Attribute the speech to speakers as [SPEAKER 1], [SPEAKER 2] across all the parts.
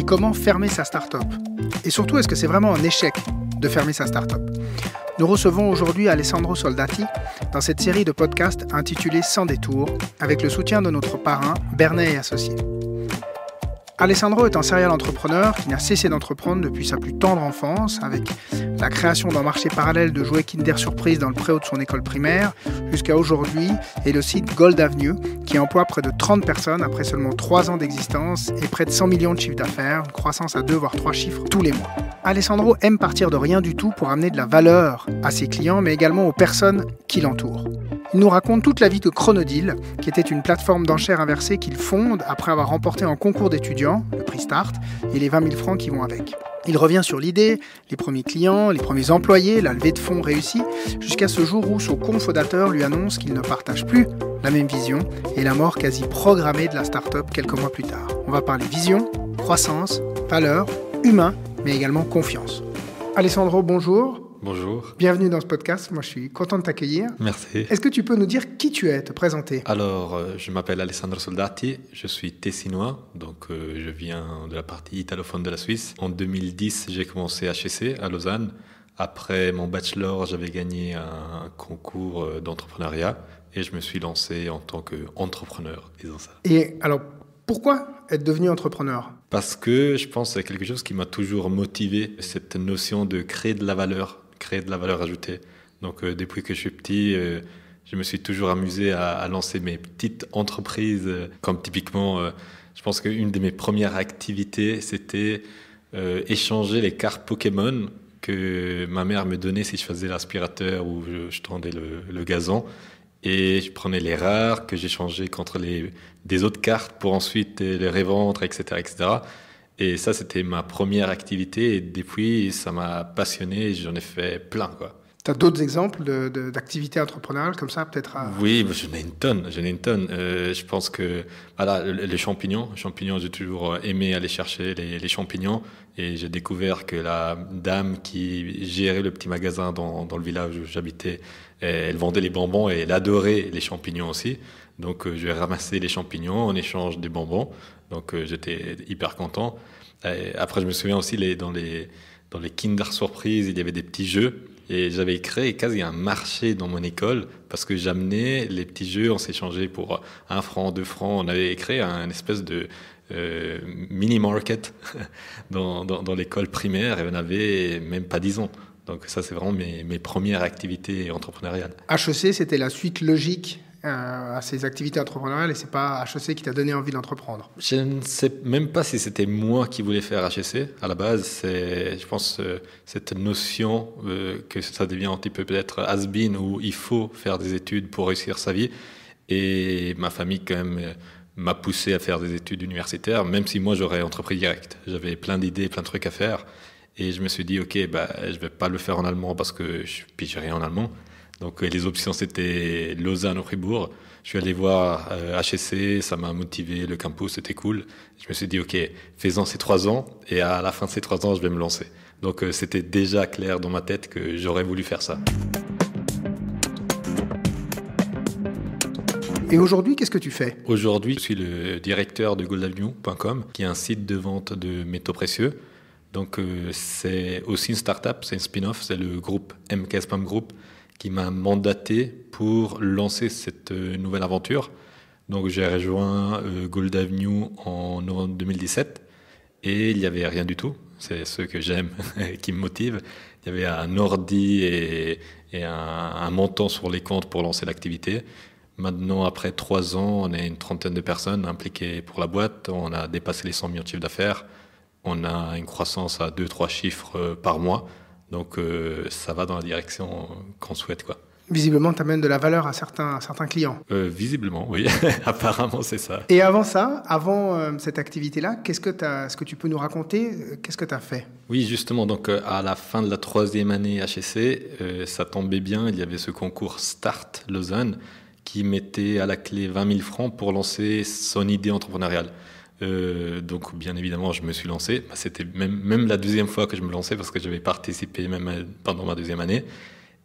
[SPEAKER 1] puis comment fermer sa start-up. Et surtout, est-ce que c'est vraiment un échec de fermer sa start-up? Nous recevons aujourd'hui Alessandro Soldati dans cette série de podcasts intitulée Sans détour, avec le soutien de notre parrain Bernet et Associés. Alessandro est un serial entrepreneur qui n'a cessé d'entreprendre depuis sa plus tendre enfance, avec la création d'un marché parallèle de jouets Kinder Surprise dans le préau de son école primaire, jusqu'à aujourd'hui, et le site Gold Avenue, qui emploie près de 30 personnes après seulement 3 ans d'existence et près de 100 millions de chiffres d'affaires, une croissance à 2 voire 3 chiffres tous les mois. Alessandro aime partir de rien du tout pour amener de la valeur à ses clients, mais également aux personnes qui l'entourent. Il nous raconte toute la vie de Chronodeal, qui était une plateforme d'enchères inversées qu'il fonde après avoir remporté un concours d'étudiants, le prix Start, et les 20 000 francs qui vont avec. Il revient sur l'idée, les premiers clients, les premiers employés, la levée de fonds réussie, jusqu'à ce jour où son cofondateur lui annonce qu'il ne partage plus la même vision et la mort quasi programmée de la start-up quelques mois plus tard. On va parler vision, croissance, valeur, humain, mais également confiance. Alessandro, bonjour.
[SPEAKER 2] Bonjour.
[SPEAKER 1] Bienvenue dans ce podcast, moi je suis content de t'accueillir.
[SPEAKER 2] Merci.
[SPEAKER 1] Est-ce que tu peux nous dire qui tu es, te présenter?
[SPEAKER 2] Alors, je m'appelle Alessandro Soldati, je suis tessinois, donc je viens de la partie italophone de la Suisse. En 2010, j'ai commencé HEC à Lausanne. Après mon bachelor, j'avais gagné un concours d'entrepreneuriat et je me suis lancé en tant qu'entrepreneur, disons ça.
[SPEAKER 1] Et alors, pourquoi être devenu entrepreneur?
[SPEAKER 2] Parce que je pense que c'est quelque chose qui m'a toujours motivé, cette notion de créer de la valeur ajoutée. Donc depuis que je suis petit, je me suis toujours amusé à lancer mes petites entreprises. Comme typiquement, je pense qu'une de mes premières activités, c'était échanger les cartes Pokémon que ma mère me donnait si je faisais l'aspirateur ou je tendais le gazon. Et je prenais les rares que j'échangeais contre des autres cartes pour ensuite les revendre, etc., etc. Et ça, c'était ma première activité. Et depuis, ça m'a passionné et j'en ai fait plein, quoi.
[SPEAKER 1] Tu as d'autres exemples d'activités entrepreneuriales comme ça, peut-être
[SPEAKER 2] Oui, j'en ai une tonne. Je pense que voilà, les champignons, j'ai toujours aimé aller chercher les champignons. Et j'ai découvert que la dame qui gérait le petit magasin dans le village où j'habitais, elle vendait les bonbons et elle adorait les champignons aussi. Donc, je vais ramasser les champignons en échange des bonbons. Donc, j'étais hyper content. Et après, je me souviens aussi, dans les Kinder Surprise, il y avait des petits jeux. Et j'avais créé quasi un marché dans mon école parce que j'amenais les petits jeux, on s'échangeait pour 1 franc, 2 francs. On avait créé un espèce de mini-market dans l'école primaire et on avait même pas 10 ans. Donc ça, c'est vraiment mes premières activités entrepreneuriales.
[SPEAKER 1] HEC, c'était la suite logique à ces activités entrepreneuriales et c'est pas HEC qui t'a donné envie d'entreprendre?
[SPEAKER 2] Je ne sais même pas si c'était moi qui voulais faire HEC. À la base, c'est, je pense, cette notion que ça devient un petit peu peut-être has-been où il faut faire des études pour réussir sa vie. Et ma famille, quand même, m'a poussé à faire des études universitaires, même si moi, j'aurais entrepris direct. J'avais plein d'idées, plein de trucs à faire. Et je me suis dit, OK, je vais pas le faire en allemand parce que je pige rien en allemand. Donc les options, c'était Lausanne ou Fribourg. Je suis allé voir HEC, ça m'a motivé, le campus, c'était cool. Je me suis dit, OK, faisons ces 3 ans et à la fin de ces 3 ans, je vais me lancer. Donc c'était déjà clair dans ma tête que j'aurais voulu faire ça.
[SPEAKER 1] Et aujourd'hui, qu'est-ce que tu fais?
[SPEAKER 2] Aujourd'hui, je suis le directeur de goldavenue.com, qui est un site de vente de métaux précieux. Donc c'est aussi une start-up, c'est une spin-off, c'est le groupe MK Spam Group qui m'a mandaté pour lancer cette nouvelle aventure. Donc j'ai rejoint Gold Avenue en novembre 2017 et il n'y avait rien du tout. C'est ce que j'aime qui me motive. Il y avait un ordi et un montant sur les comptes pour lancer l'activité. Maintenant, après 3 ans, on est une trentaine de personnes impliquées pour la boîte. On a dépassé les 100 millions de chiffres d'affaires. On a une croissance à 2-3 chiffres par mois. Donc, ça va dans la direction qu'on souhaite, quoi.
[SPEAKER 1] Visiblement, tu amènes de la valeur à certains clients.
[SPEAKER 2] Visiblement, oui. Apparemment, c'est ça.
[SPEAKER 1] Et avant ça, avant cette activité-là, est-ce que tu peux nous raconter qu'est-ce que tu as fait?
[SPEAKER 2] Oui, justement. Donc, à la fin de la 3e année HEC, ça tombait bien. Il y avait ce concours Start Lausanne qui mettait à la clé 20 000 francs pour lancer son idée entrepreneuriale. Donc bien évidemment je me suis lancé. C'était même la 2e fois que je me lançais parce que j'avais participé même pendant ma 2e année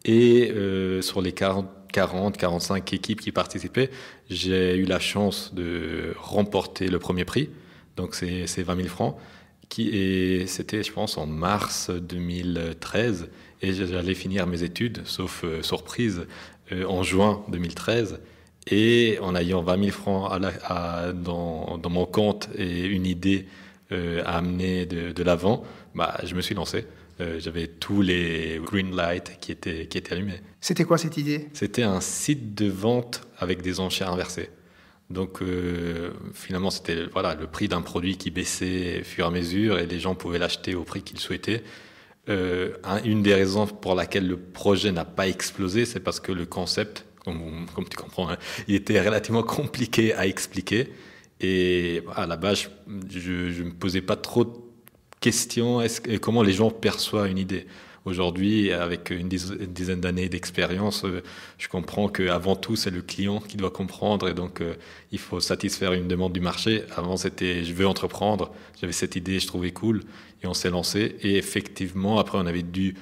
[SPEAKER 2] et sur les 40-45 équipes qui participaient, j'ai eu la chance de remporter le premier prix, donc c'est 20 000 francs C'était, je pense, en mars 2013. Et j'allais finir mes études, sauf surprise, en juin 2013. Et en ayant 20 000 francs dans mon compte et une idée à amener de l'avant, je me suis lancé. J'avais tous les green lights qui étaient allumés.
[SPEAKER 1] C'était quoi cette idée?
[SPEAKER 2] C'était un site de vente avec des enchères inversées. Donc finalement, c'était le prix d'un produit qui baissait au fur et à mesure et les gens pouvaient l'acheter au prix qu'ils souhaitaient. Une des raisons pour laquelle le projet n'a pas explosé, c'est parce que le concept, comme tu comprends, hein, il était relativement compliqué à expliquer. Et à la base, je ne me posais pas trop de questions comment les gens perçoivent une idée. Aujourd'hui, avec une dizaine d'années d'expérience, je comprends qu'avant tout, c'est le client qui doit comprendre et donc il faut satisfaire une demande du marché. Avant, c'était je veux entreprendre, j'avais cette idée, je trouvais cool et on s'est lancé. Et effectivement, après, on avait dû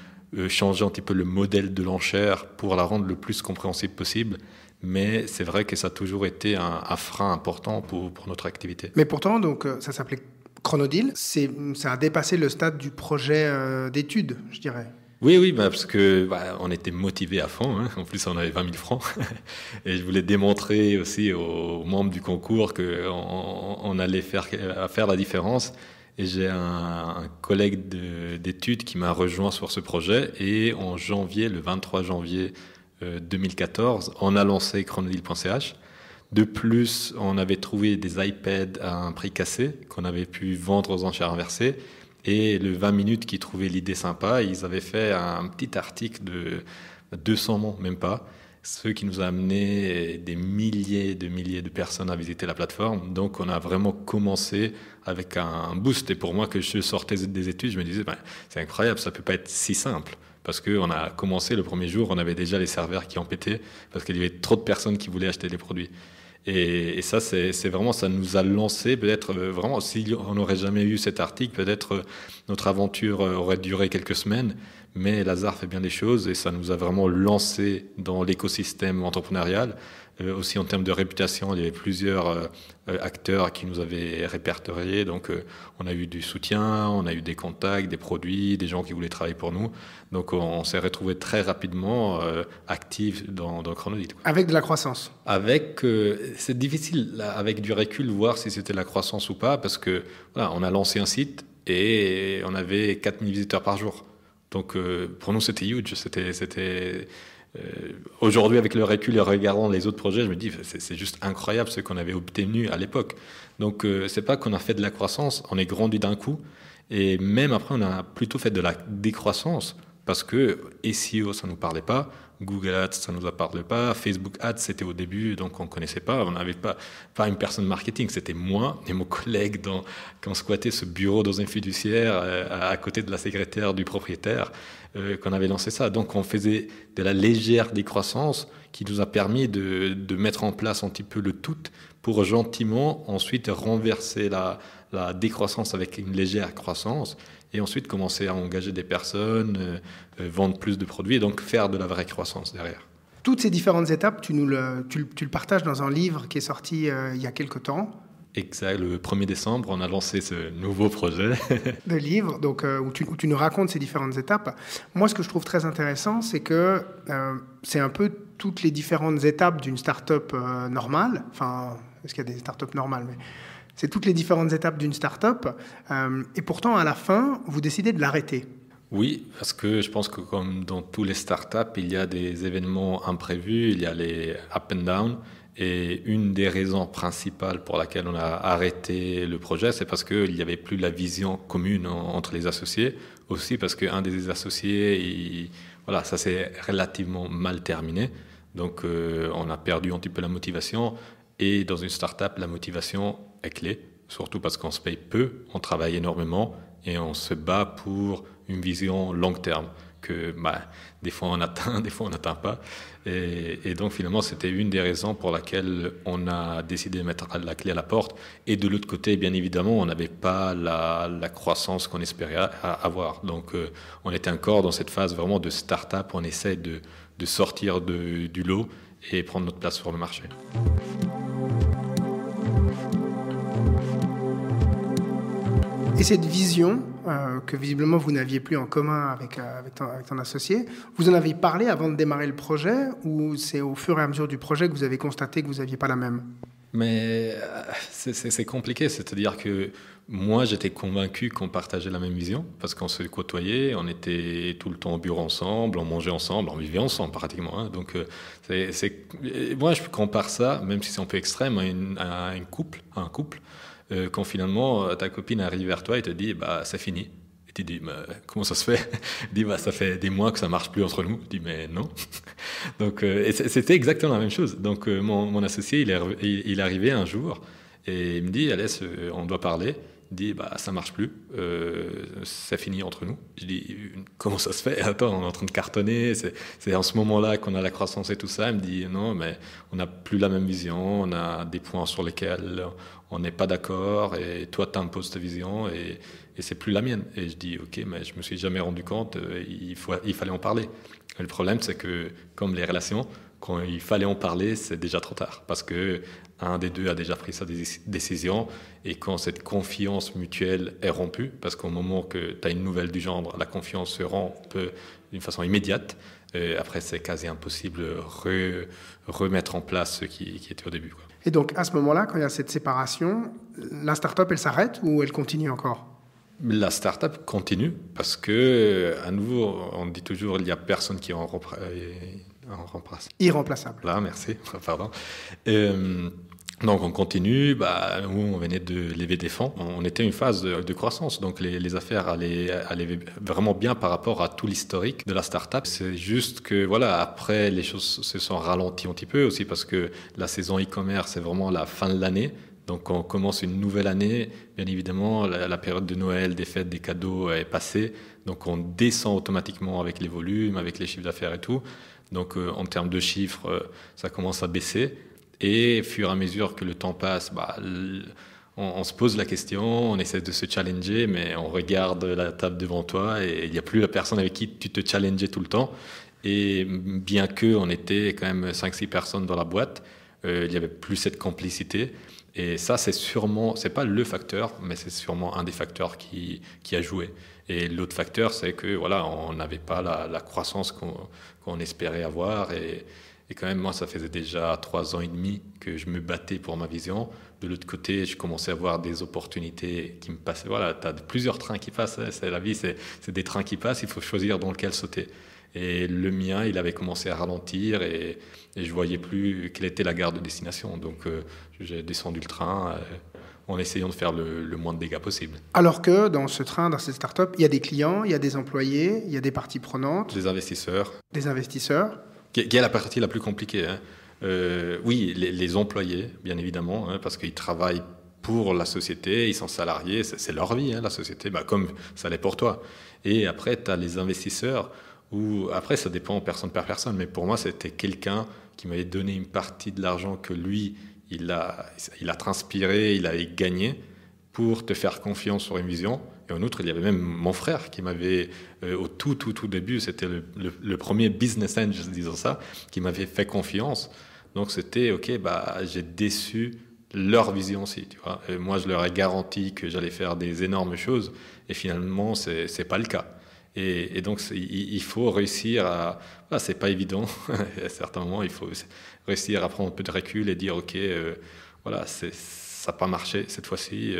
[SPEAKER 2] changer un petit peu le modèle de l'enchère pour la rendre le plus compréhensible possible. Mais c'est vrai que ça a toujours été un frein important pour notre activité.
[SPEAKER 1] Mais pourtant, donc, ça s'appelait Chronodeal, ça a dépassé le stade du projet d'études, je dirais.
[SPEAKER 2] Oui, parce que on était motivés à fond. Hein. En plus, on avait 20 000 francs. Et je voulais démontrer aussi aux membres du concours qu'on allait faire la différence. Et j'ai un collègue d'études qui m'a rejoint sur ce projet. Et en janvier, le 23 janvier 2014, on a lancé chronodeal.ch. De plus, on avait trouvé des iPads à un prix cassé qu'on avait pu vendre aux enchères inversées. Et le 20 minutes qui trouvait l'idée sympa, ils avaient fait un petit article de 200 mots, même pas. Ce qui nous a amené des milliers de personnes à visiter la plateforme. Donc, on a vraiment commencé avec un boost. Et pour moi, que je sortais des études, je me disais, c'est incroyable, ça peut pas être si simple. Parce qu'on a commencé le premier jour, on avait déjà les serveurs qui en pétaient parce qu'il y avait trop de personnes qui voulaient acheter les produits. Et ça, c'est vraiment, ça nous a lancé. Peut-être vraiment, si on n'aurait jamais eu cet article, peut-être notre aventure aurait duré quelques semaines. Mais Lazare fait bien des choses et ça nous a vraiment lancé dans l'écosystème entrepreneurial. Aussi en termes de réputation, il y avait plusieurs acteurs qui nous avaient répertoriés. Donc on a eu du soutien, on a eu des contacts, des produits, des gens qui voulaient travailler pour nous. Donc on s'est retrouvé très rapidement actifs dans Chronodeal.
[SPEAKER 1] Avec de la croissance.
[SPEAKER 2] C'est difficile là, avec du recul voir si c'était la croissance ou pas parce que on a lancé un site et on avait 4000 visiteurs par jour. Donc pour nous c'était huge, aujourd'hui avec le recul et en regardant les autres projets, je me dis c'est juste incroyable ce qu'on avait obtenu à l'époque. Donc c'est pas qu'on a fait de la croissance, on est grandi d'un coup et même après on a plutôt fait de la décroissance parce que SEO ça nous parlait pas, Google Ads ça nous parlait pas, Facebook Ads c'était au début donc on connaissait pas, on n'avait pas une personne marketing, c'était moi et mon collègue quand on squattait ce bureau dans une fiduciaire à côté de la secrétaire du propriétaire qu'on avait lancé ça. Donc on faisait de la légère décroissance qui nous a permis de mettre en place un petit peu le tout pour gentiment ensuite renverser la décroissance avec une légère croissance et ensuite commencer à engager des personnes, vendre plus de produits et donc faire de la vraie croissance derrière.
[SPEAKER 1] Toutes ces différentes étapes, tu le partages dans un livre qui est sorti il y a quelque temps.
[SPEAKER 2] Exact, le 1er décembre, on a lancé ce nouveau projet.
[SPEAKER 1] De livre, donc, où tu nous racontes ces différentes étapes. Moi, ce que je trouve très intéressant, c'est que c'est un peu toutes les différentes étapes d'une start-up normale. Enfin, est-ce qu'il y a des start-up normales, mais c'est toutes les différentes étapes d'une start-up. Et pourtant, à la fin, vous décidez de l'arrêter.
[SPEAKER 2] Oui, parce que je pense que comme dans tous les start-up, il y a des événements imprévus, il y a les up and down. Et une des raisons principales pour laquelle on a arrêté le projet, c'est parce qu'il n'y avait plus la vision commune entre les associés. Aussi parce qu'un des associés, ça s'est relativement mal terminé. Donc on a perdu un petit peu la motivation. Et dans une start-up, la motivation est clé. Surtout parce qu'on se paye peu, on travaille énormément et on se bat pour une vision long terme. Que des fois on atteint, des fois on n'atteint pas. Et donc finalement c'était une des raisons pour laquelle on a décidé de mettre la clé à la porte. Et de l'autre côté, bien évidemment, on n'avait pas la croissance qu'on espérait avoir. Donc on était encore dans cette phase vraiment de start-up, on essaie de sortir du lot et prendre notre place sur le marché.
[SPEAKER 1] Et cette vision, que visiblement vous n'aviez plus en commun avec ton associé, vous en avez parlé avant de démarrer le projet ou c'est au fur et à mesure du projet que vous avez constaté que vous n'aviez pas la même ?
[SPEAKER 2] Mais c'est compliqué, c'est-à-dire que moi j'étais convaincu qu'on partageait la même vision parce qu'on se côtoyait, on était tout le temps au bureau ensemble, on mangeait ensemble, on vivait ensemble pratiquement. Hein. Donc moi je compare ça, même si c'est un peu extrême, à un couple. Quand finalement ta copine arrive vers toi et te dit bah c'est fini. Et tu dis comment ça se fait? Elle dit bah ça fait des mois que ça marche plus entre nous. Je dis mais non. Donc et c'était exactement la même chose. Donc mon associé il est arrivé un jour et il me dit Alès on doit parler. Il dit bah ça marche plus, c'est fini entre nous. Je dis comment ça se fait? Attends, on est en train de cartonner, c'est en ce moment-là qu'on a la croissance et tout ça. Il me dit non mais on n'a plus la même vision, on a des points sur lesquels on n'est pas d'accord et toi t'imposes ta vision et c'est plus la mienne. Et je dis ok mais je me suis jamais rendu compte, il fallait en parler. Et le problème c'est que comme les relations, quand il fallait en parler, c'est déjà trop tard. Parce que un des deux a déjà pris sa décision. Et quand cette confiance mutuelle est rompue, parce qu'au moment que tu as une nouvelle du genre, la confiance se rompt d'une façon immédiate. Après, c'est quasi impossible de remettre en place ce qui était au début, quoi.
[SPEAKER 1] Et donc, à ce moment-là, quand il y a cette séparation, la start-up, elle s'arrête ou elle continue encore ?
[SPEAKER 2] La start-up continue parce que, à nouveau, on dit toujours il n'y a personne qui en remplace.
[SPEAKER 1] Irremplaçable.
[SPEAKER 2] Là, merci. Pardon. Donc on continue, nous on venait de lever des fonds, on était une phase de croissance, donc les affaires allaient vraiment bien par rapport à tout l'historique de la start-up. C'est juste que voilà, après les choses se sont ralenties un petit peu aussi parce que la saison e-commerce c'est vraiment la fin de l'année. Donc on commence une nouvelle année, bien évidemment la période de Noël, des fêtes, des cadeaux est passée, donc on descend automatiquement avec les volumes, avec les chiffres d'affaires et tout. Donc en termes de chiffres, ça commence à baisser. Et au fur et à mesure que le temps passe, on se pose la question, on essaie de se challenger, mais on regarde la table devant toi et il n'y a plus la personne avec qui tu te challengeais tout le temps. Et bien qu'on était quand même 5-6 personnes dans la boîte, il n'y avait plus cette complicité. Et ça, c'est pas le facteur, mais c'est sûrement un des facteurs qui a joué. Et l'autre facteur, c'est que voilà, on n'avait pas la croissance qu'on espérait avoir. Et quand même, moi, ça faisait déjà 3 ans et demi que je me battais pour ma vision. De l'autre côté, je commençais à avoir des opportunités qui me passaient. Voilà, tu as plusieurs trains qui passent. C'est la vie, c'est des trains qui passent. Il faut choisir dans lequel sauter. Et le mien, il avait commencé à ralentir et je voyais plus quelle était la gare de destination. Donc, j'ai descendu le train en essayant de faire le moins de dégâts possible.
[SPEAKER 1] Alors que dans ce train, dans cette start-up, il y a des clients, il y a des employés, il y a des parties prenantes.
[SPEAKER 2] Des investisseurs.
[SPEAKER 1] Des investisseurs.
[SPEAKER 2] Qui est la partie la plus compliquée. Hein. Oui, les employés, bien évidemment, hein, parce qu'ils travaillent pour la société, ils sont salariés, c'est leur vie, hein, la société, comme ça l'est pour toi. Et après, tu as les investisseurs, où après, ça dépend personne par personne, mais pour moi, c'était quelqu'un qui m'avait donné une partie de l'argent que lui, il a transpiré, il avait gagné pour te faire confiance sur une vision. Et en outre, il y avait même mon frère qui m'avait, au tout début, c'était le premier business angel, disons ça, qui m'avait fait confiance. Donc c'était, ok, j'ai déçu leur vision aussi, tu vois. Et moi, je leur ai garanti que j'allais faire des énormes choses, et finalement, c'est pas le cas. Et donc, il faut réussir à... c'est pas évident, à certains moments, il faut réussir à prendre un peu de recul et dire, ok, ça n'a pas marché cette fois-ci.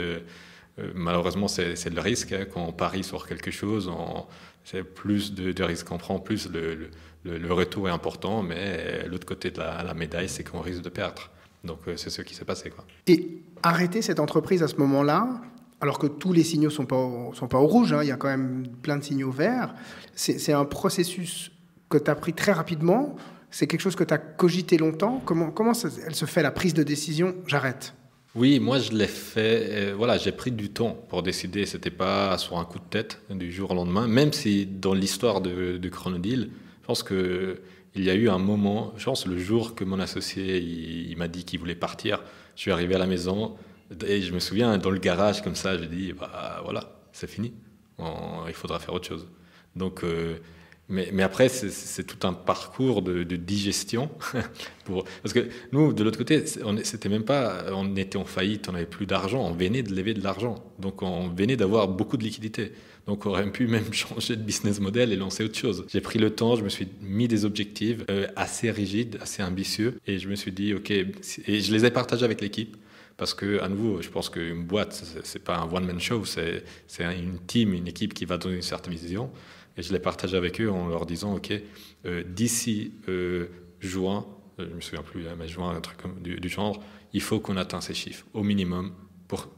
[SPEAKER 2] Malheureusement, c'est le risque. Hein, quand on parie sur quelque chose, c'est plus de risques qu'on prend, plus le retour est important, mais l'autre côté de la médaille, c'est qu'on risque de perdre. Donc, c'est ce qui s'est passé, quoi.
[SPEAKER 1] Et arrêter cette entreprise à ce moment-là, alors que tous les signaux sont pas au rouge, hein, il y a quand même plein de signaux verts, c'est un processus que tu as pris très rapidement. C'est quelque chose que tu as cogité longtemps. Comment elle se fait, la prise de décision? J'arrête.
[SPEAKER 2] Oui, moi je l'ai fait. J'ai pris du temps pour décider. C'était pas sur un coup de tête du jour au lendemain. Même si dans l'histoire de Chronodeal, je pense que il y a eu un moment. Je pense le jour que mon associé il m'a dit qu'il voulait partir. Je suis arrivé à la maison et je me souviens dans le garage comme ça, j'ai dit voilà, c'est fini. Il faudra faire autre chose. Donc Mais après, c'est tout un parcours de digestion. Parce que nous, de l'autre côté, c'était même pas, on était en faillite, on n'avait plus d'argent, on venait de lever de l'argent. Donc on venait d'avoir beaucoup de liquidités. Donc on aurait pu même changer de business model et lancer autre chose. J'ai pris le temps, je me suis mis des objectifs assez rigides, assez ambitieux. Et je me suis dit, OK, et je les ai partagés avec l'équipe. Parce que, à nouveau, je pense qu'une boîte, c'est pas un one-man show, c'est une team, une équipe qui va donner une certaine vision. Et je l'ai partagé avec eux en leur disant, OK, d'ici juin, je ne me souviens plus, mais juin, un truc du genre, il faut qu'on atteigne ces chiffres, au minimum,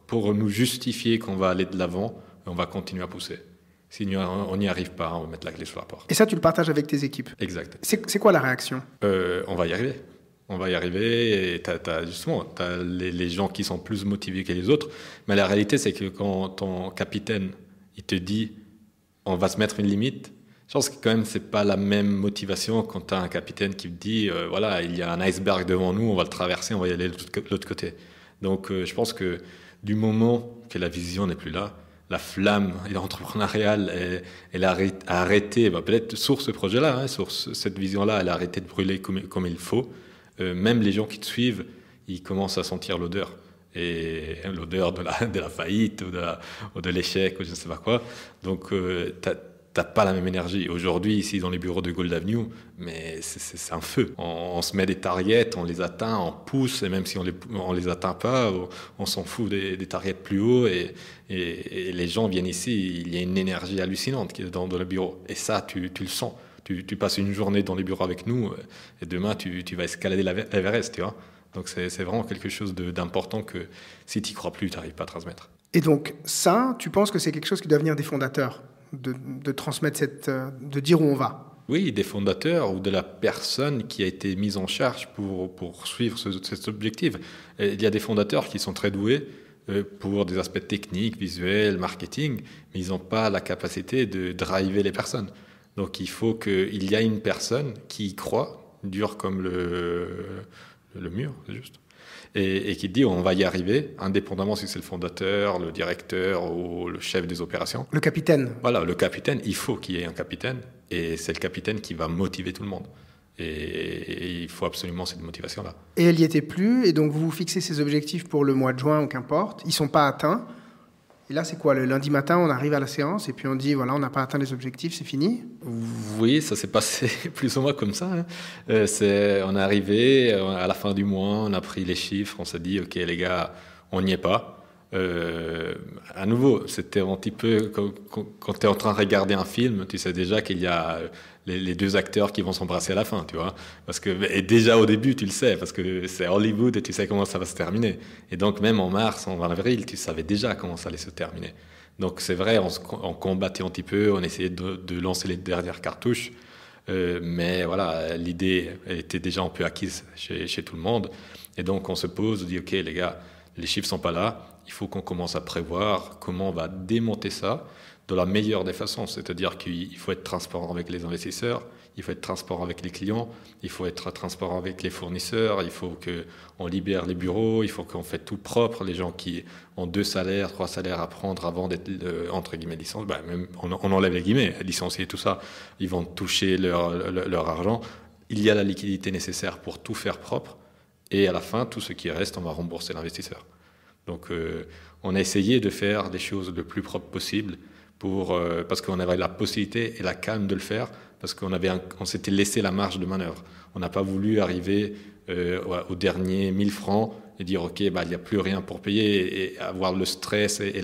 [SPEAKER 2] pour nous justifier qu'on va aller de l'avant, on va continuer à pousser. Si on n'y arrive pas, on va mettre la clé sur la porte.
[SPEAKER 1] Et ça, tu le partages avec tes équipes?
[SPEAKER 2] Exact.
[SPEAKER 1] C'est quoi la réaction?
[SPEAKER 2] On va y arriver. On va y arriver et t'as les gens qui sont plus motivés que les autres. Mais la réalité, c'est que quand ton capitaine, il te dit on va se mettre une limite, je pense que quand même, c'est pas la même motivation quand tu as un capitaine qui te dit voilà, il y a un iceberg devant nous, on va le traverser, on va y aller de l'autre côté. Donc, je pense que du moment que la vision n'est plus là, la flamme entrepreneuriale, elle a arrêté, peut-être sur ce projet-là, sur cette vision-là, elle a arrêté de brûler comme il faut. Même les gens qui te suivent, ils commencent à sentir l'odeur. Et l'odeur de la faillite ou de l'échec ou je ne sais pas quoi. Donc, t'as pas la même énergie. Aujourd'hui, ici, dans les bureaux de Gold Avenue, mais c'est un feu. On se met des targets, on les atteint, on pousse, et même si on les atteint pas, on s'en fout des targets plus hauts, et les gens viennent ici, il y a une énergie hallucinante qui est dans le bureau. Et ça, tu le sens. Tu passes une journée dans les bureaux avec nous, et demain, tu vas escalader l'Everest, tu vois. Donc, c'est vraiment quelque chose d'important que si tu n'y crois plus, tu n'arrives pas à transmettre.
[SPEAKER 1] Et donc, ça, tu penses que c'est quelque chose qui doit venir des fondateurs, de transmettre de dire où on va?
[SPEAKER 2] Oui, des fondateurs ou de la personne qui a été mise en charge pour suivre cet objectif. Et il y a des fondateurs qui sont très doués pour des aspects techniques, visuels, marketing, mais ils n'ont pas la capacité de driver les personnes. Donc, il faut qu'il y ait une personne qui y croit, dur comme le mur, c'est juste, et qui dit on va y arriver, indépendamment si c'est le fondateur, le directeur ou le chef des opérations.
[SPEAKER 1] Le capitaine.
[SPEAKER 2] Voilà, le capitaine, il faut qu'il y ait un capitaine, et c'est le capitaine qui va motiver tout le monde. Et il faut absolument cette motivation-là.
[SPEAKER 1] Et elle n'y était plus, et donc vous vous fixez ces objectifs pour le mois de juin ou qu'importe, ils ne sont pas atteints. Et là, c'est quoi? Le lundi matin, on arrive à la séance et puis on dit, voilà, on n'a pas atteint les objectifs, c'est fini?
[SPEAKER 2] Oui, ça s'est passé plus ou moins comme ça. Hein. On est arrivé à la fin du mois, on a pris les chiffres, on s'est dit, OK, les gars, on n'y est pas. À nouveau, c'était un petit peu quand tu es en train de regarder un film, tu sais déjà qu'il y a les deux acteurs qui vont s'embrasser à la fin, tu vois. Et déjà au début, tu le sais, parce que c'est Hollywood et tu sais comment ça va se terminer. Et donc même en mars, en avril, tu savais déjà comment ça allait se terminer. Donc c'est vrai, on combattait un petit peu, on essayait de lancer les dernières cartouches, mais voilà, l'idée était déjà un peu acquise chez tout le monde. Et donc on se pose, on dit, OK les gars, les chiffres sont pas là, il faut qu'on commence à prévoir comment on va démonter ça de la meilleure des façons. C'est-à-dire qu'il faut être transparent avec les investisseurs, il faut être transparent avec les clients, il faut être transparent avec les fournisseurs, il faut qu'on libère les bureaux, il faut qu'on fait tout propre. Les gens qui ont 2 salaires, 3 salaires à prendre avant d'être, entre guillemets, licenciés, même on enlève les guillemets, licenciés, tout ça, ils vont toucher leur argent. Il y a la liquidité nécessaire pour tout faire propre, et à la fin, tout ce qui reste, on va rembourser l'investisseur. Donc, on a essayé de faire des choses le plus propre possible parce qu'on avait la possibilité et la calme de le faire, parce qu'on s'était laissé la marge de manœuvre. On n'a pas voulu arriver au dernier 1000 francs et dire OK, il n'y a plus rien pour payer, et avoir le stress et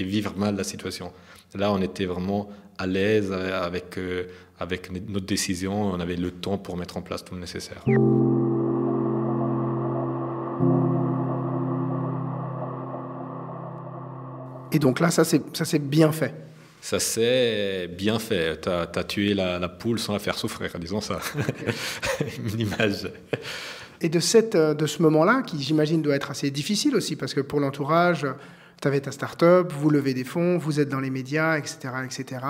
[SPEAKER 2] vivre mal la situation. Là, on était vraiment à l'aise avec notre décision, on avait le temps pour mettre en place tout le nécessaire.
[SPEAKER 1] Et donc là, ça c'est bien fait.
[SPEAKER 2] Ça s'est bien fait. T'as tué la poule sans la faire souffrir, disons ça. Une image.
[SPEAKER 1] Et de ce moment-là, qui j'imagine doit être assez difficile aussi, parce que pour l'entourage, tu avais ta start-up, vous levez des fonds, vous êtes dans les médias, etc., etc.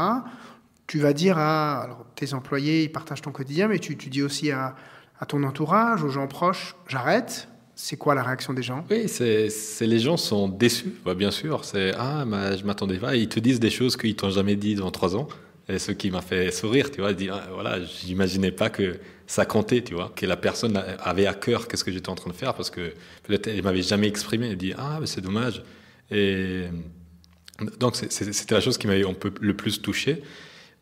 [SPEAKER 1] Tu vas dire alors, tes employés, ils partagent ton quotidien, mais tu dis aussi à ton entourage, aux gens proches, j'arrête. C'est quoi la réaction des gens?
[SPEAKER 2] Oui, les gens sont déçus, bien sûr. Je m'attendais pas. Ils te disent des choses qu'ils t'ont jamais dit dans 3 ans. Et ce qui m'a fait sourire, tu vois, dire, voilà, j'imaginais pas que ça comptait, tu vois, que la personne avait à cœur qu'est-ce que j'étais en train de faire, parce que peut-être elle m'avait jamais exprimé. Elle dit, ah, mais c'est dommage. Et donc c'était la chose qui m'avait un peu le plus touché.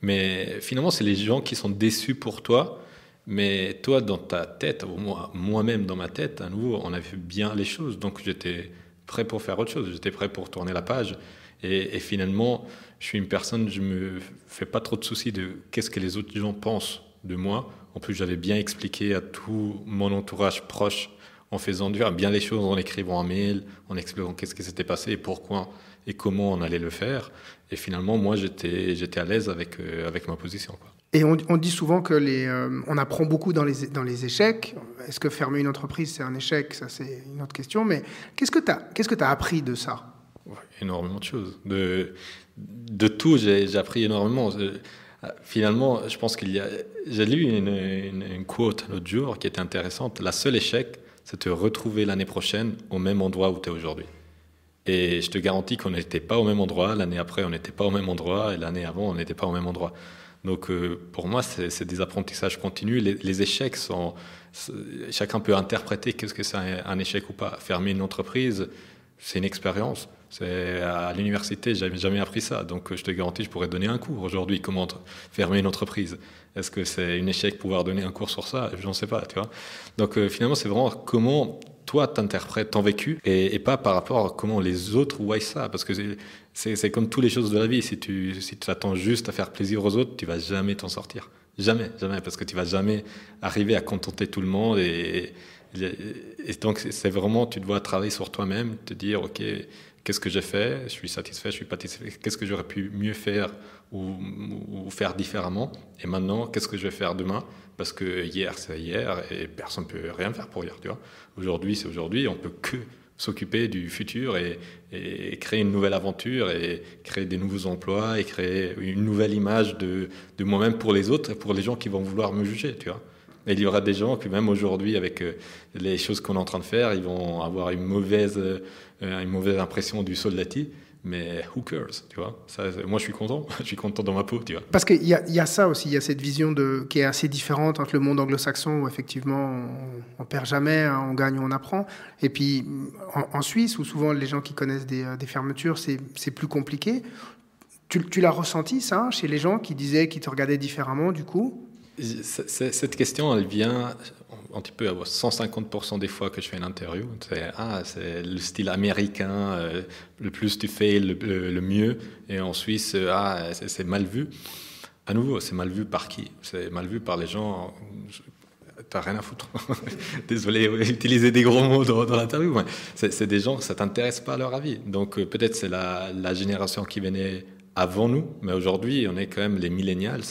[SPEAKER 2] Mais finalement, c'est les gens qui sont déçus pour toi. Mais toi, dans ta tête, ou moi-même dans ma tête, à nouveau, on avait fait bien les choses. Donc j'étais prêt pour faire autre chose. J'étais prêt pour tourner la page. Et finalement, je suis une personne, je me fais pas trop de soucis de qu'est-ce que les autres gens pensent de moi. En plus, j'avais bien expliqué à tout mon entourage proche en faisant bien les choses, en écrivant un mail, en expliquant qu'est-ce qui s'était passé et pourquoi et comment on allait le faire. Et finalement, moi, j'étais à l'aise avec ma position, quoi.
[SPEAKER 1] Et on dit souvent que on apprend beaucoup dans les échecs. Est-ce que fermer une entreprise, c'est un échec? Ça, c'est une autre question. Mais qu'est-ce que t'as appris de ça?
[SPEAKER 2] Ouais, énormément de choses. De tout, j'ai appris énormément. Finalement, je pense j'ai lu une quote l'autre jour qui était intéressante. La seule échec, c'est te retrouver l'année prochaine au même endroit où tu es aujourd'hui. Et je te garantis qu'on n'était pas au même endroit. L'année après, on n'était pas au même endroit. Et l'année avant, on n'était pas au même endroit. Donc, pour moi, c'est des apprentissages continus. Les échecs chacun peut interpréter qu'est-ce que c'est un échec ou pas. Fermer une entreprise, c'est une expérience. À l'université, j'avais jamais appris ça. Donc, je te garantis, je pourrais donner un cours aujourd'hui. Comment fermer une entreprise? Est-ce que c'est un échec pouvoir donner un cours sur ça? Je n'en sais pas, tu vois. Donc, finalement, c'est vraiment comment toi t'interprètes ton vécu et pas par rapport à comment les autres voient ça. Parce que c'est comme toutes les choses de la vie. Si tu t'attends juste à faire plaisir aux autres, tu vas jamais t'en sortir. Jamais, jamais. Parce que tu vas jamais arriver à contenter tout le monde. Et donc, c'est vraiment, tu dois travailler sur toi-même, te dire, OK, qu'est-ce que j'ai fait? Je suis satisfait, je suis pas satisfait. Qu'est-ce que j'aurais pu mieux faire ou faire différemment? Et maintenant, qu'est-ce que je vais faire demain? Parce que hier, c'est hier et personne ne peut rien faire pour hier, tu vois. Aujourd'hui, c'est aujourd'hui. On peut que s'occuper du futur et créer une nouvelle aventure et créer des nouveaux emplois et créer une nouvelle image de moi-même pour les autres et pour les gens qui vont vouloir me juger, tu vois. Et il y aura des gens qui, même aujourd'hui, avec les choses qu'on est en train de faire, ils vont avoir une mauvaise impression du soldati. Mais who cares, tu vois? Ça, moi, je suis content. Je suis content dans ma peau, tu vois.
[SPEAKER 1] Parce qu'il y a ça aussi, il y a cette vision qui est assez différente entre le monde anglo-saxon où effectivement on perd jamais, hein, on gagne ou on apprend. Et puis en Suisse, où souvent les gens qui connaissent des fermetures, c'est plus compliqué. Tu l'as ressenti, ça, chez les gens qui disaient qu'ils te regardaient différemment, du coup?
[SPEAKER 2] Cette question, elle vient un petit peu à 150% des fois que je fais une interview. C'est le style américain, le plus tu fais, le mieux. Et en Suisse, c'est mal vu. À nouveau, c'est mal vu par qui? C'est mal vu par les gens. T'as rien à foutre. Désolé, utiliser des gros mots dans l'interview. Mais c'est des gens, ça t'intéresse pas à leur avis. Donc peut-être c'est la génération qui venait avant nous, mais aujourd'hui, on est quand même les millennials.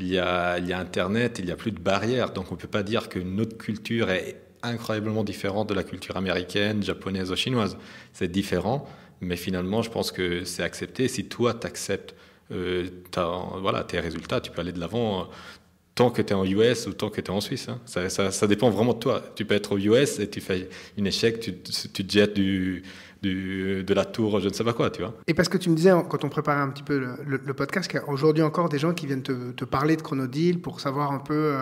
[SPEAKER 2] Il y a Internet, il n'y a plus de barrières, donc on ne peut pas dire que notre culture est incroyablement différente de la culture américaine, japonaise ou chinoise. C'est différent, mais finalement, je pense que c'est accepté. Si toi, tu acceptes tes résultats, tu peux aller de l'avant tant que tu es en US ou tant que tu es en Suisse. Hein. Ça dépend vraiment de toi. Tu peux être aux US et tu fais un échec, tu te jettes de la tour, je ne sais pas quoi, tu vois.
[SPEAKER 1] Et parce que tu me disais, quand on préparait un petit peu le podcast, qu'il y a aujourd'hui encore des gens qui viennent te parler de Chronodeal pour savoir un peu,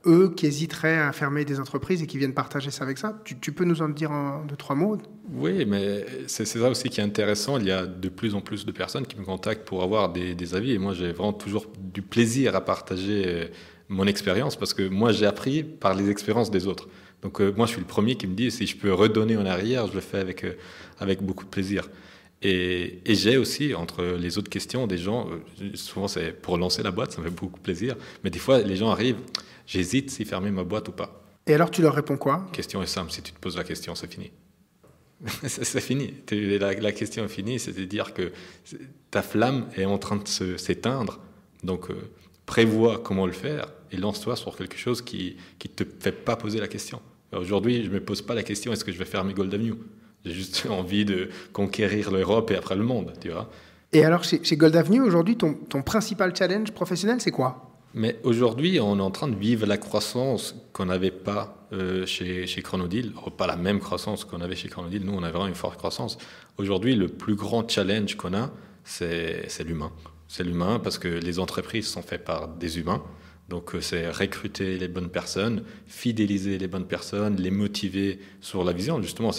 [SPEAKER 1] eux, qui hésiteraient à fermer des entreprises et qui viennent partager ça avec ça. Tu peux nous en dire deux, trois mots?
[SPEAKER 2] Oui, mais c'est ça aussi qui est intéressant. Il y a de plus en plus de personnes qui me contactent pour avoir des avis. Et moi, j'ai vraiment toujours du plaisir à partager mon expérience parce que moi, j'ai appris par les expériences des autres. Donc moi, je suis le premier qui me dit si je peux redonner en arrière, je le fais avec beaucoup de plaisir. Et j'ai aussi, entre les autres questions, des gens, souvent c'est pour lancer la boîte, ça me fait beaucoup plaisir, mais des fois, les gens arrivent, j'hésite si fermer ma boîte ou pas.
[SPEAKER 1] Et alors, tu leur réponds quoi?
[SPEAKER 2] La question est simple, si tu te poses la question, c'est fini. C'est fini. La question est finie, c'est-à-dire que ta flamme est en train de s'éteindre, donc prévois comment le faire et lance-toi sur quelque chose qui ne te fait pas poser la question. Aujourd'hui, je ne me pose pas la question est-ce que je vais fermer Gold Avenue? J'ai juste envie de conquérir l'Europe et après le monde, tu vois.
[SPEAKER 1] Et alors, chez Gold Avenue, aujourd'hui, ton principal challenge professionnel, c'est quoi?
[SPEAKER 2] Mais aujourd'hui, on est en train de vivre la croissance qu'on n'avait pas chez Chronodeal. Pas la même croissance qu'on avait chez Chronodeal. Nous, on a vraiment une forte croissance. Aujourd'hui, le plus grand challenge qu'on a, c'est l'humain. C'est l'humain, parce que les entreprises sont faites par des humains. Donc, c'est recruter les bonnes personnes, fidéliser les bonnes personnes, les motiver sur la vision. Justement,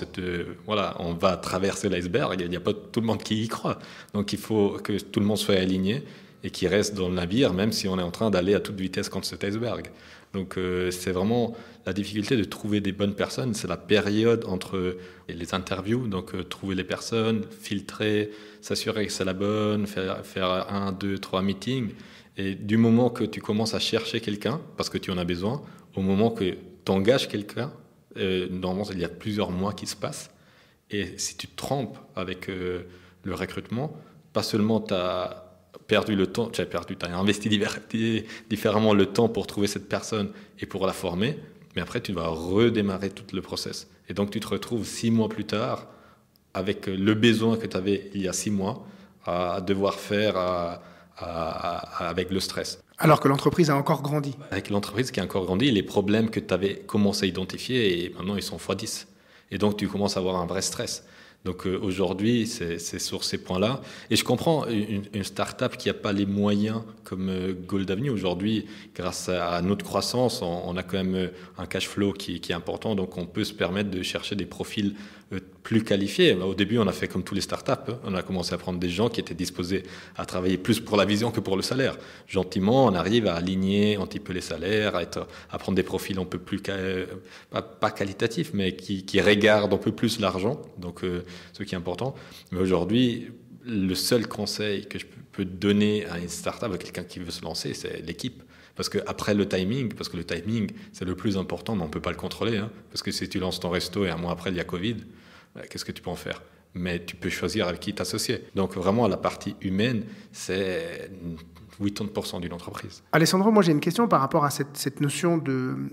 [SPEAKER 2] voilà, on va traverser l'iceberg, il n'y a pas tout le monde qui y croit. Donc, il faut que tout le monde soit aligné et qu'il reste dans le navire, même si on est en train d'aller à toute vitesse contre cet iceberg. Donc, c'est vraiment la difficulté de trouver des bonnes personnes. C'est la période entre les interviews, donc trouver les personnes, filtrer, s'assurer que c'est la bonne, faire 1, 2, 3 meetings. Et du moment que tu commences à chercher quelqu'un, parce que tu en as besoin, au moment que tu engages quelqu'un, normalement, il y a plusieurs mois qui se passent. Et si tu te trompes avec le recrutement, pas seulement tu as perdu le temps, tu as investi différemment le temps pour trouver cette personne et pour la former, mais après, tu vas redémarrer tout le process. Et donc, tu te retrouves 6 mois plus tard avec le besoin que tu avais il y a 6 mois à devoir faire avec le stress.
[SPEAKER 1] Alors que l'entreprise a encore grandi.
[SPEAKER 2] Avec l'entreprise qui a encore grandi, les problèmes que tu avais commencé à identifier, et maintenant, ils sont x10. Et donc, tu commences à avoir un vrai stress. Donc aujourd'hui, c'est sur ces points-là. Et je comprends une start-up qui n'a pas les moyens comme Gold Avenue. Aujourd'hui, grâce à notre croissance, on a quand même un cash flow qui est important. Donc on peut se permettre de chercher des profils plus qualifiés. Au début, on a fait comme tous les start-up. On a commencé à prendre des gens qui étaient disposés à travailler plus pour la vision que pour le salaire. Gentiment, on arrive à aligner un petit peu les salaires, à prendre des profils un peu plus, pas qualitatifs, mais qui regardent un peu plus l'argent. Donc ce qui est important. Mais aujourd'hui, le seul conseil que je peux donner à une start-up, à quelqu'un qui veut se lancer, c'est l'équipe. Parce que le timing, c'est le plus important, mais on ne peut pas le contrôler. Hein, parce que si tu lances ton resto et un mois après, il y a Covid, qu'est-ce que tu peux en faire? Mais tu peux choisir avec qui t'associer. Donc vraiment, la partie humaine, c'est 80% d'une entreprise.
[SPEAKER 1] Alessandro, moi j'ai une question par rapport à cette notion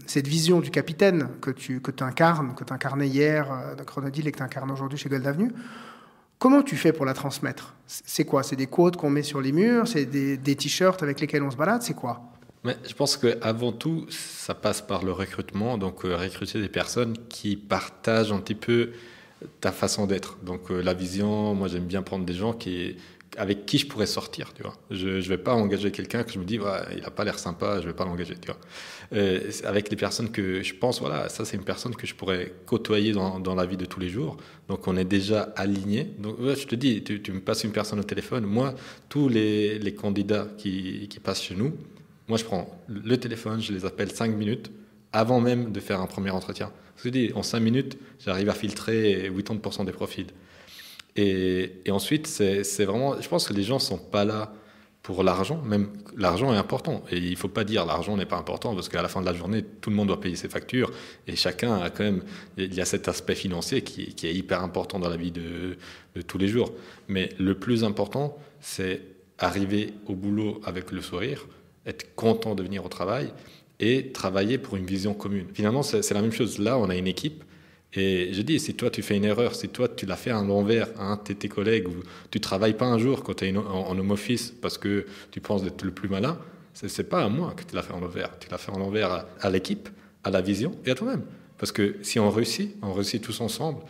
[SPEAKER 1] cette vision du capitaine que tu incarnes, que tu incarnais hier dans Chronodil et que tu incarnes aujourd'hui chez Gold Avenue. Comment tu fais pour la transmettre? C'est quoi? C'est des quotes qu'on met sur les murs? C'est des t-shirts avec lesquels on se balade? C'est quoi?
[SPEAKER 2] Mais je pense qu'avant tout, ça passe par le recrutement. Donc recruter des personnes qui partagent un petit peu ta façon d'être. Donc la vision, moi j'aime bien prendre des gens avec qui je pourrais sortir, tu vois. Je ne vais pas engager quelqu'un que je me dis, il n'a pas l'air sympa, je ne vais pas l'engager, tu vois. Avec les personnes que je pense, voilà, ça c'est une personne que je pourrais côtoyer dans la vie de tous les jours. Donc on est déjà alignés. Donc je te dis, tu me passes une personne au téléphone. Moi, tous les candidats qui passent chez nous, moi je prends le téléphone, je les appelle 5 minutes avant même de faire un premier entretien. Je te dis, en 5 minutes, j'arrive à filtrer 80% des profils. Et ensuite, c'est vraiment... Je pense que les gens ne sont pas là pour l'argent. Même l'argent est important. Et il ne faut pas dire l'argent n'est pas important, parce qu'à la fin de la journée, tout le monde doit payer ses factures. Et chacun a quand même... Il y a cet aspect financier qui est hyper important dans la vie de tous les jours. Mais le plus important, c'est arriver au boulot avec le sourire, être content de venir au travail et travailler pour une vision commune. Finalement, c'est la même chose. Là, on a une équipe. Et je dis, si toi tu fais une erreur, si toi tu l'as fait à l'envers à un de tes collègues, ou tu ne travailles pas un jour quand tu es en home office parce que tu penses d'être le plus malin, ce n'est pas à moi que tu l'as fait en envers. Tu l'as fait en envers à l'équipe, à la vision et à toi-même. Parce que si on réussit tous ensemble.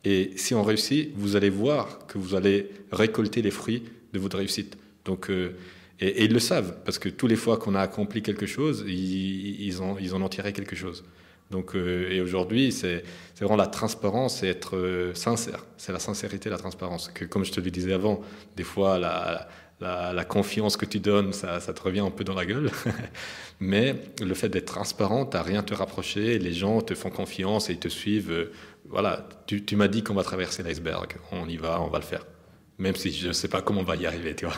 [SPEAKER 2] Et si on réussit, vous allez voir que vous allez récolter les fruits de votre réussite. Donc, et ils le savent, parce que tous les fois qu'on a accompli quelque chose, ils en ont tiré quelque chose. Donc, et aujourd'hui, c'est vraiment la transparence et être sincère. C'est la sincérité, la transparence. Que, comme je te le disais avant, des fois, la confiance que tu donnes, ça te revient un peu dans la gueule. Mais le fait d'être transparent, tu n'as rien à te rapprocher. Les gens te font confiance et ils te suivent. Voilà, tu m'as dit qu'on va traverser l'iceberg. On y va, on va le faire. Même si je ne sais pas comment on va y arriver, tu vois.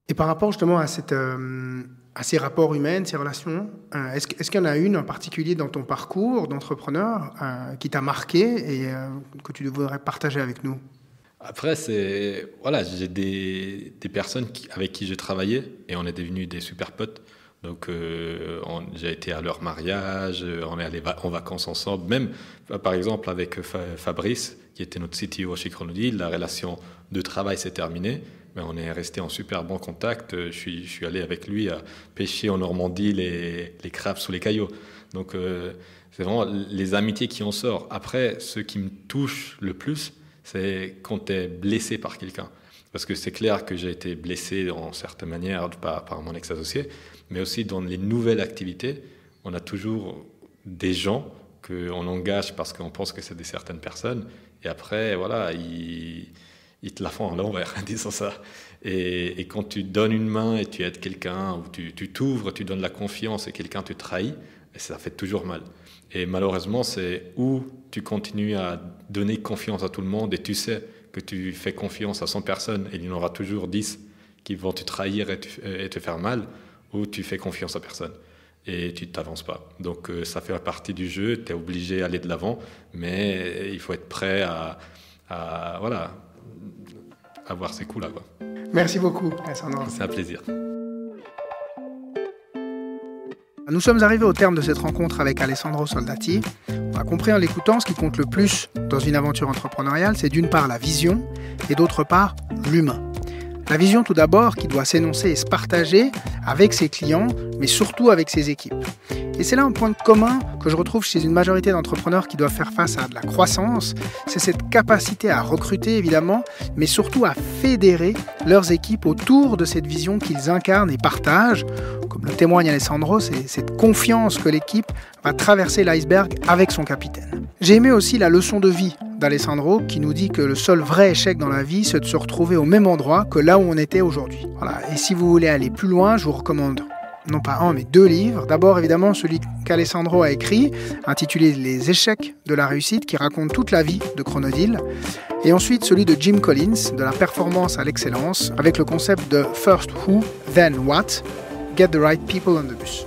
[SPEAKER 1] Et par rapport justement à ces rapports humains, ces relations, est-ce qu'il y en a une en particulier dans ton parcours d'entrepreneur qui t'a marqué et que tu devrais partager avec nous?
[SPEAKER 2] Après, j'ai des personnes avec qui j'ai travaillé et on est devenus des super potes. Donc, j'ai été à leur mariage, on est allé en vacances ensemble. Même, par exemple, avec Fabrice, qui était notre CTO chez Chronodil, la relation de travail s'est terminée. Mais on est resté en super bon contact. Je suis allé avec lui à pêcher en Normandie les crabes sous les cailloux. Donc, c'est vraiment les amitiés qui en sortent. Après, ce qui me touche le plus, c'est quand tu es blessé par quelqu'un. Parce que c'est clair que j'ai été blessé en certaines manières par mon ex-associé, mais aussi dans les nouvelles activités, on a toujours des gens qu'on engage parce qu'on pense que c'est des certaines personnes, et après, voilà, ils te la font à l'envers, disons ça. Et quand tu donnes une main et tu aides quelqu'un, ou tu t'ouvres, tu donnes la confiance et quelqu'un te trahit, ça fait toujours mal. Et malheureusement, c'est où tu continues à donner confiance à tout le monde et tu sais que tu fais confiance à 100 personnes et il y en aura toujours 10 qui vont te trahir et te faire mal, ou tu fais confiance à personne et tu ne t'avances pas. Donc ça fait partie du jeu, tu es obligé d'aller de l'avant, mais il faut être prêt à voilà, avoir ces coups-là, quoi.
[SPEAKER 1] Merci beaucoup, Alessandro.
[SPEAKER 2] C'est un plaisir.
[SPEAKER 1] Nous sommes arrivés au terme de cette rencontre avec Alessandro Soldati. On a compris en l'écoutant, ce qui compte le plus dans une aventure entrepreneuriale, c'est d'une part la vision et d'autre part l'humain. La vision tout d'abord qui doit s'énoncer et se partager avec ses clients, mais surtout avec ses équipes. Et c'est là un point commun que je retrouve chez une majorité d'entrepreneurs qui doivent faire face à de la croissance. C'est cette capacité à recruter évidemment, mais surtout à fédérer leurs équipes autour de cette vision qu'ils incarnent et partagent. Comme le témoigne Alessandro, c'est cette confiance que l'équipe va traverser l'iceberg avec son capitaine. J'ai aimé aussi la leçon de vie d'Alessandro qui nous dit que le seul vrai échec dans la vie, c'est de se retrouver au même endroit que là où on était aujourd'hui. Voilà. Et si vous voulez aller plus loin, je vous recommande non pas un, mais 2 livres. D'abord, évidemment, celui qu'Alessandro a écrit, intitulé « Les échecs de la réussite », qui raconte toute la vie de Chronodeal. Et ensuite, celui de Jim Collins, de la performance à l'excellence, avec le concept de « First Who, Then What », « Get the right people on the bus ».